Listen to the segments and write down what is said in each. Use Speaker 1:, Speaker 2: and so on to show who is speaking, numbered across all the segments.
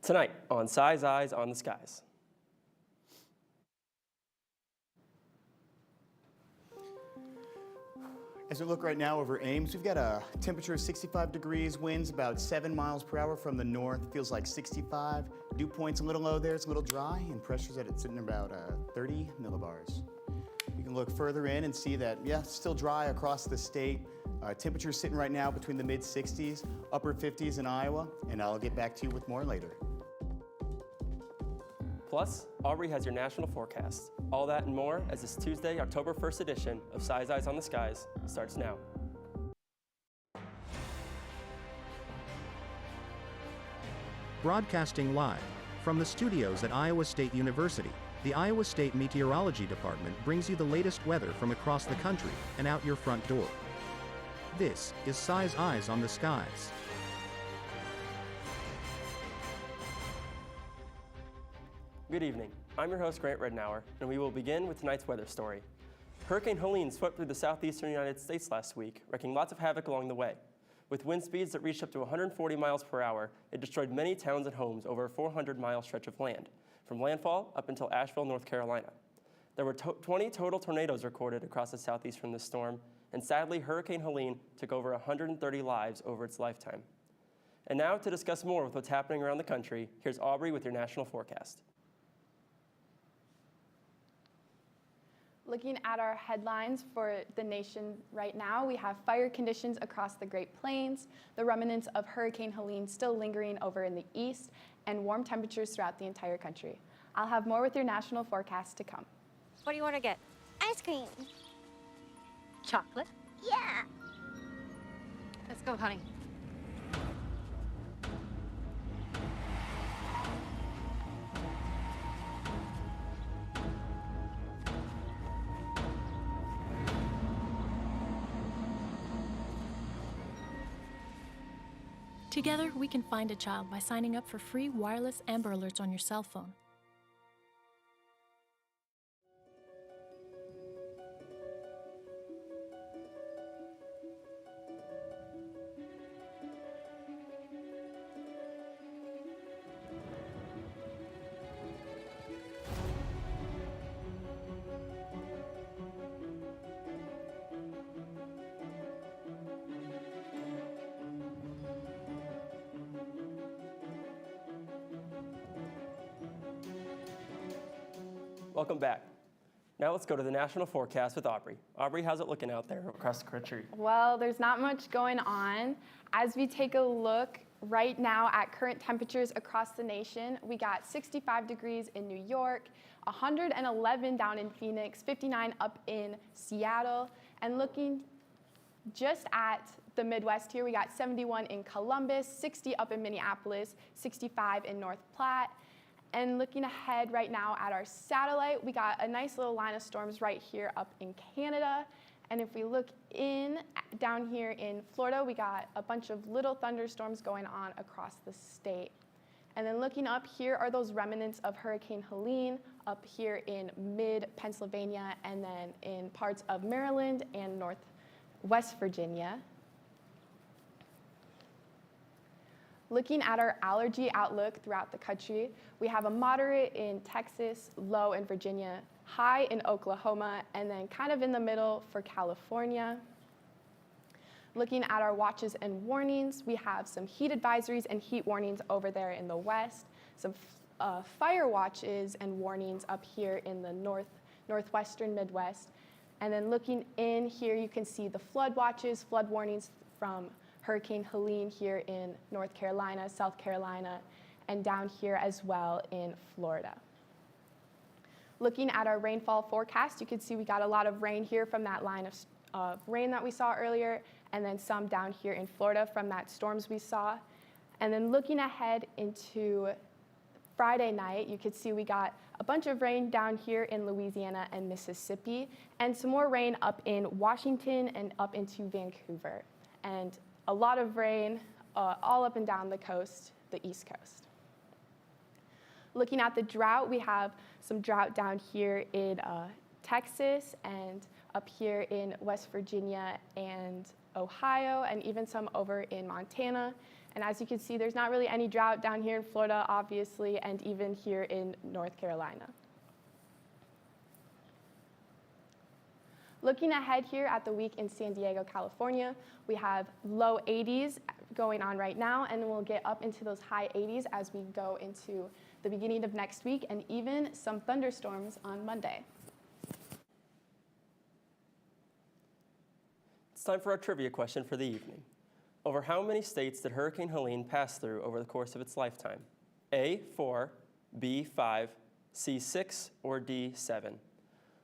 Speaker 1: Tonight on Si's Eyes on the Skies.
Speaker 2: As we look right now over Ames, we've got a temperature of 65 degrees, winds about 7 miles per hour from the north, feels like 65. Dew point's a little low there, it's a little dry, and pressure's at sitting about 30 millibars. You can look further in and see that, yeah, still dry across the state. Temperature's sitting right now between the mid-60s, upper 50s in Iowa, and I'll get back to you with more later.
Speaker 1: Plus, Aubrie has your national forecast. All that and more as this Tuesday, October 1st edition of Si's Eyes on the Skies starts now.
Speaker 3: Broadcasting live from the studios at Iowa State University, the Iowa State Meteorology Department brings you the latest weather from across the country and out your front door. This is Si's Eyes on the Skies.
Speaker 1: Good evening. I'm your host, Grant Rednour, and we will begin with tonight's weather story. Hurricane Helene swept through the southeastern United States last week, wreaking lots of havoc along the way. With wind speeds that reached up to 140 miles per hour, it destroyed many towns and homes over a 400-mile stretch of land, from landfall up until Asheville, North Carolina. There were 20 total tornadoes recorded across the southeast from this storm, and sadly, Hurricane Helene took over 130 lives over its lifetime. And now, to discuss more with what's happening around the country, here's Aubrie with your national forecast.
Speaker 4: Looking at our headlines for the nation right now, we have fire conditions across the Great Plains, the remnants of Hurricane Helene still lingering over in the east, and warm temperatures throughout the entire country. I'll have more with your national forecast to come.
Speaker 5: What do you want to get?
Speaker 6: Ice cream.
Speaker 5: Chocolate?
Speaker 6: Yeah.
Speaker 5: Let's go, honey.
Speaker 7: Together, we can find a child by signing up for free wireless Amber Alerts on your cell phone.
Speaker 1: Welcome back. Now let's go to the national forecast with Aubrie. Aubrie, how's it looking out there across the country?
Speaker 4: Well, there's not much going on. As we take a look right now at current temperatures across the nation, we got 65 degrees in New York, 111 down in Phoenix, 59 up in Seattle, and looking just at the Midwest here, we got 71 in Columbus, 60 up in Minneapolis, 65 in North Platte. And looking ahead right now at our satellite, we got a nice little line of storms right here up in Canada. And if we look down here in Florida, we got a bunch of little thunderstorms going on across the state. And then looking up here are those remnants of Hurricane Helene up here in mid-Pennsylvania and then in parts of Maryland and West Virginia. Looking at our allergy outlook throughout the country, we have a moderate in Texas, low in Virginia, high in Oklahoma, and then kind of in the middle for California. Looking at our watches and warnings, we have some heat advisories and heat warnings over there in the west, some fire watches and warnings up here in the northwestern Midwest. And then looking in here, you can see the flood watches, flood warnings from Hurricane Helene here in North Carolina, South Carolina, and down here as well in Florida. Looking at our rainfall forecast, you can see we got a lot of rain here from that line of rain that we saw earlier, and then some down here in Florida from that storms we saw. And then looking ahead into Friday night, you could see we got a bunch of rain down here in Louisiana and Mississippi, and some more rain up in Washington and up into Vancouver. And a lot of rain all up and down the coast, the East Coast. Looking at the drought, we have some drought down here in Texas and up here in West Virginia and Ohio, and even some over in Montana. And as you can see, there's not really any drought down here in Florida, obviously, and even here in North Carolina. Looking ahead here at the week in San Diego, California, we have low 80s going on right now, and we'll get up into those high 80s as we go into the beginning of next week, and even some thunderstorms on Monday.
Speaker 1: It's time for our trivia question for the evening. Over how many states did Hurricane Helene pass through over the course of its lifetime? A, 4, B, 5, C, 6, or D, 7?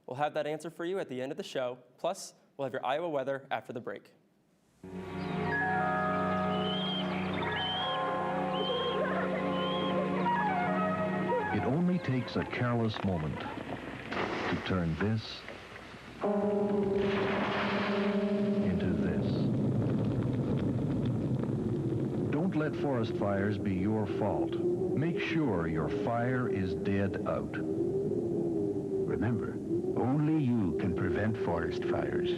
Speaker 1: We'll have that answer for you at the end of the show. Plus, we'll have your Iowa weather after the break.
Speaker 6: It only takes a careless moment to turn this into this. Don't let forest fires be your fault. Make sure your fire is dead out.
Speaker 8: Remember, only you can prevent forest fires.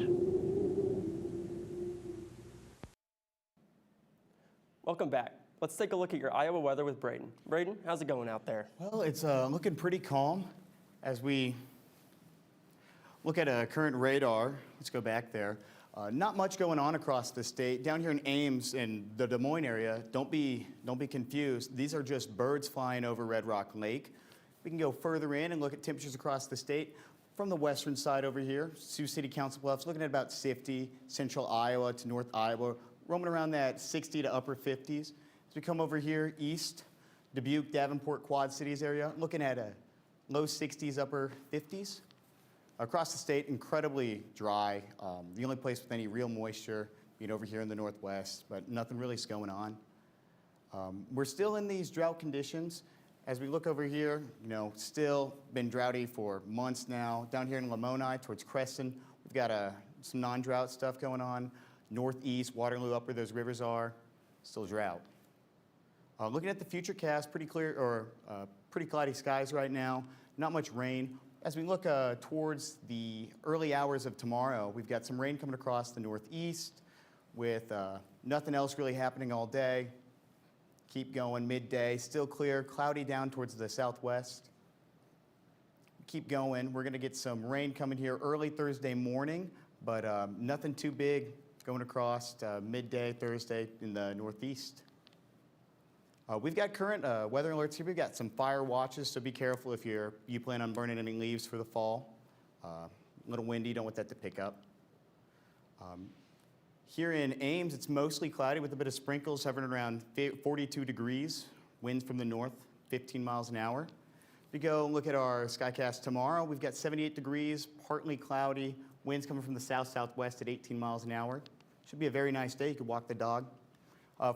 Speaker 1: Welcome back. Let's take a look at your Iowa weather with Braden. Braden, how's it going out there?
Speaker 2: Well, it's looking pretty calm as we look at a current radar. Let's go back there. Not much going on across the state. Down here in Ames in the Des Moines area, don't be confused. These are just birds flying over Red Rock Lake. We can go further in and look at temperatures across the state. From the western side over here, Sioux City, Council Bluffs, looking at about 50, central Iowa to north Iowa, roaming around that 60 to upper 50s. As we come over here east, Dubuque, Davenport, Quad Cities area, looking at a low 60s, upper 50s. Across the state, incredibly dry. The only place with any real moisture being over here in the northwest, but nothing really is going on. We're still in these drought conditions. As we look over here, still been droughty for months now. Down here in Lamoni towards Creston, we've got some non-drought stuff going on. Northeast, Waterloo, up where those rivers are, still drought. Looking at the future cast, pretty clear or pretty cloudy skies right now. Not much rain. As we look towards the early hours of tomorrow, we've got some rain coming across the northeast with nothing else really happening all day. Keep going midday, still clear, cloudy down towards the southwest. Keep going. We're going to get some rain coming here early Thursday morning, but nothing too big going across midday Thursday in the northeast. We've got current weather alerts here. We've got some fire watches, so be careful if you plan on burning any leaves for the fall. A little windy, don't want that to pick up. Here in Ames, it's mostly cloudy with a bit of sprinkles, hovering around 42 degrees. Winds from the north, 15 miles an hour. If we go look at our skycast tomorrow, we've got 78 degrees, partly cloudy, winds coming from the south-southwest at 18 miles an hour. Should be a very nice day. You could walk the dog.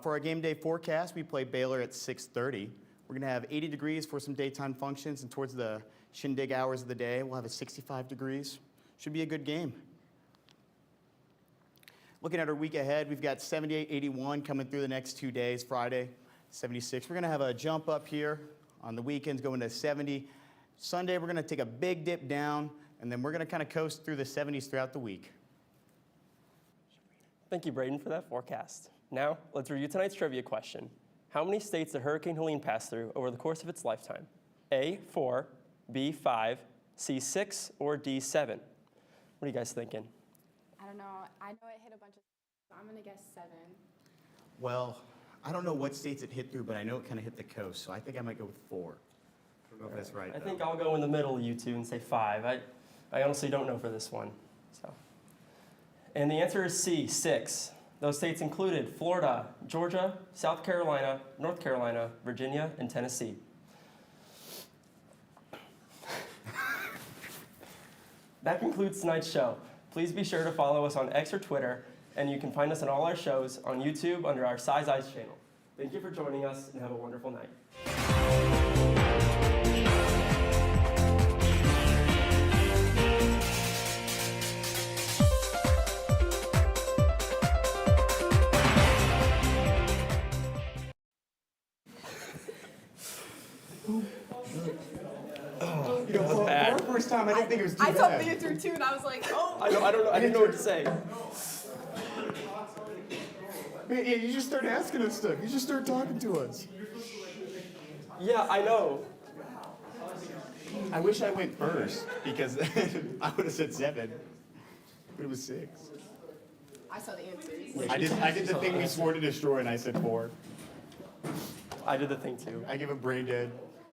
Speaker 2: For our game day forecast, we play Baylor at 6:30. We're going to have 80 degrees for some daytime functions, and towards the shindig hours of the day, we'll have a 65 degrees. Should be a good game. Looking at our week ahead, we've got 78, 81 coming through the next 2 days. Friday, 76. We're going to have a jump up here on the weekends going to 70. Sunday, we're going to take a big dip down, and then we're going to kind of coast through the 70s throughout the week.
Speaker 1: Thank you, Braden, for that forecast. Now, let's review tonight's trivia question. How many states did Hurricane Helene pass through over the course of its lifetime? A, 4, B, 5, C, 6, or D, 7? What are you guys thinking?
Speaker 4: I don't know. I know it hit a bunch of, so I'm going to guess 7.
Speaker 2: Well, I don't know what states it hit through, but I know it kind of hit the coast, so I think I might go with 4. I don't know if that's right,
Speaker 1: I
Speaker 2: though.
Speaker 1: think I'll go in the middle, you two, and say 5. I honestly don't know for this one. And the answer is C, 6. Those states included Florida, Georgia, South Carolina, North Carolina, Virginia, and Tennessee. That concludes tonight's show. Please be sure to follow us on X or Twitter, and you can find us on all our shows on YouTube under our Size Eyes channel. Thank you for joining us, and have a wonderful night.
Speaker 2: For the first time, I didn't think it was too
Speaker 4: I saw
Speaker 2: bad.
Speaker 4: it through too, and I was like, oh.
Speaker 1: I didn't know what to say.
Speaker 2: Man, yeah, you just start asking us stuff. You just start talking to us.
Speaker 1: Yeah, I know.
Speaker 2: I wish I went first because I would have said 7, but it was 6.
Speaker 4: I saw the answers.
Speaker 2: I did the thing we swore to destroy, and I said 4.
Speaker 1: I did the thing too.
Speaker 2: I give a brain dead.